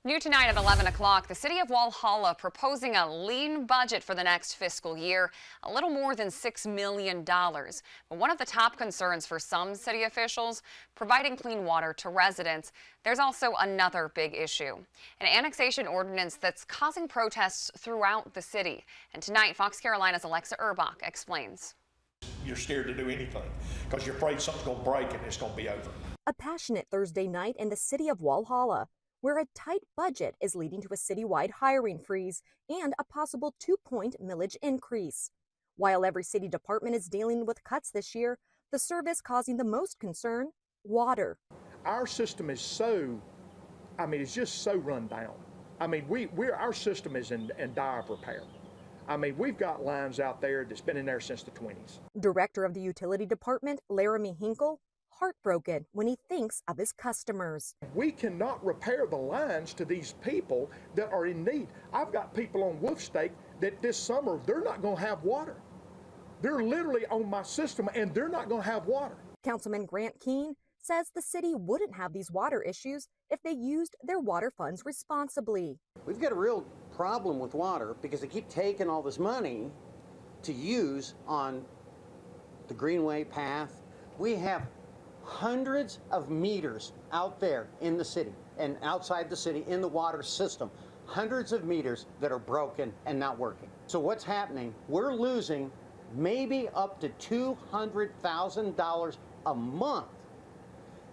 New tonight at 11 o'clock, the city of Walhalla proposing a lean budget for the next fiscal year, a little more than $6 million. But one of the top concerns for some city officials, providing clean water to residents. There's also another big issue, an annexation ordinance that's causing protests throughout the city. And tonight, Fox Carolina's Alexa Erbach explains. You're scared to do anything because you're afraid something's going to break and it's going to be over. A passionate Thursday night in the city of Walhalla, where a tight budget is leading to a citywide hiring freeze and a possible 2-point millage increase. While every city department is dealing with cuts this year, the service causing the most concern, water. Our system is it's just so run down. Our system is in dire repair. We've got lines out there that's been in there since the 20s. Director of the Utility Department, Laramie Hinkle, heartbroken when he thinks of his customers. We cannot repair the lines to these people that are in need. I've got people on Wolfstake that this summer, they're not going to have water. They're literally on my system and they're not going to have water. Councilman Grant Keene says the city wouldn't have these water issues if they used their water funds responsibly. We've got a real problem with water because they keep taking all this money to use on the Greenway path. We have hundreds of meters out there in the city and outside the city in the water system, hundreds of meters that are broken and not working. So what's happening? We're losing maybe up to $200,000 a month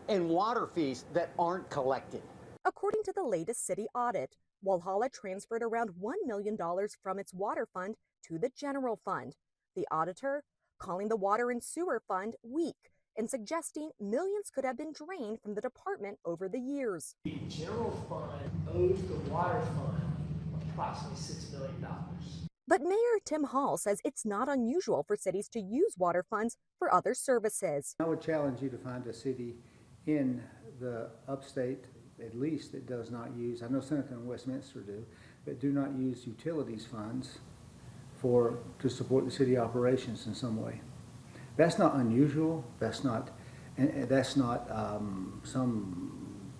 in water fees that aren't collected. According to the latest city audit, Walhalla transferred around $1 million from its water fund to the general fund. The auditor calling the water and sewer fund weak and suggesting millions could have been drained from the department over the years. The general fund owes the water fund approximately $6 million. But Mayor Tim Hall says it's not unusual for cities to use water funds for other services. I would challenge you to find a city in the upstate, at least, that does not use, I know Seneca and Westminster do, but do not use utilities funds to support the city operations in some way. That's not unusual. That's not some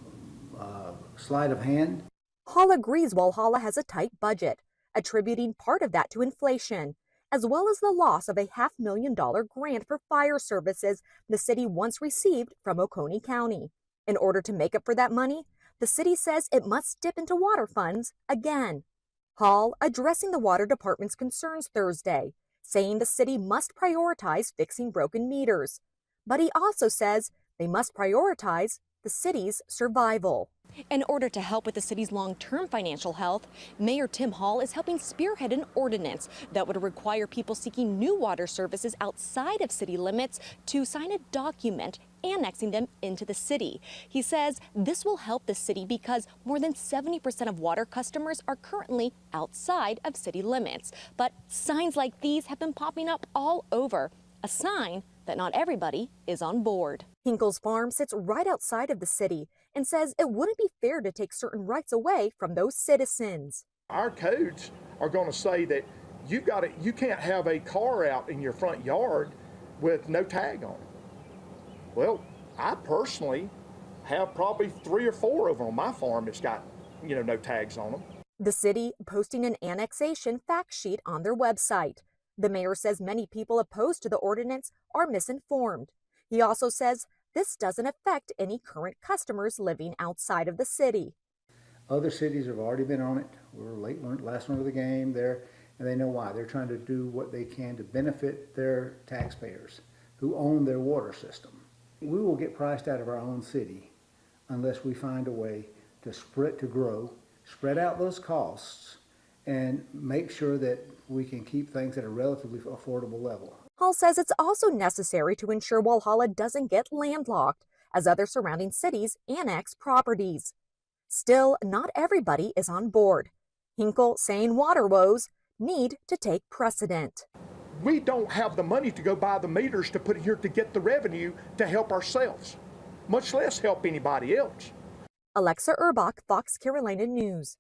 sleight of hand. Hall agrees Walhalla has a tight budget, attributing part of that to inflation, as well as the loss of a $500,000 grant for fire services the city once received from Oconee County. In order to make up for that money, the city says it must dip into water funds again. Hall addressing the water department's concerns Thursday, saying the city must prioritize fixing broken meters. But he also says they must prioritize the city's survival. In order to help with the city's long-term financial health, Mayor Tim Hall is helping spearhead an ordinance that would require people seeking new water services outside of city limits to sign a document annexing them into the city. He says this will help the city because more than 70% of water customers are currently outside of city limits. But signs like these have been popping up all over, a sign that not everybody is on board. Hinkle's farm sits right outside of the city and says it wouldn't be fair to take certain rights away from those citizens. Our codes are going to say that you can't have a car out in your front yard with no tag on it. Well, I personally have probably 3 or 4 over on my farm that's got, no tags on them. The city posting an annexation fact sheet on their website. The mayor says many people opposed to the ordinance are misinformed. He also says this doesn't affect any current customers living outside of the city. Other cities have already been on it. We were last one of the game there, and they know why. They're trying to do what they can to benefit their taxpayers who own their water system. We will get priced out of our own city unless we find a way to spread out those costs, and make sure that we can keep things at a relatively affordable level. Hall says it's also necessary to ensure Walhalla doesn't get landlocked as other surrounding cities annex properties. Still, not everybody is on board. Hinkle saying water woes need to take precedent. We don't have the money to go buy the meters to put here to get the revenue to help ourselves, much less help anybody else. Alexa Erbach, Fox Carolina News.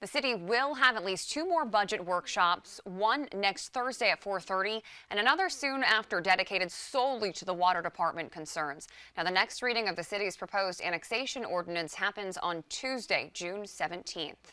The city will have at least 2 more budget workshops, one next Thursday at 4:30 and another soon after dedicated solely to the water department concerns. Now, the next reading of the city's proposed annexation ordinance happens on Tuesday, June 17th.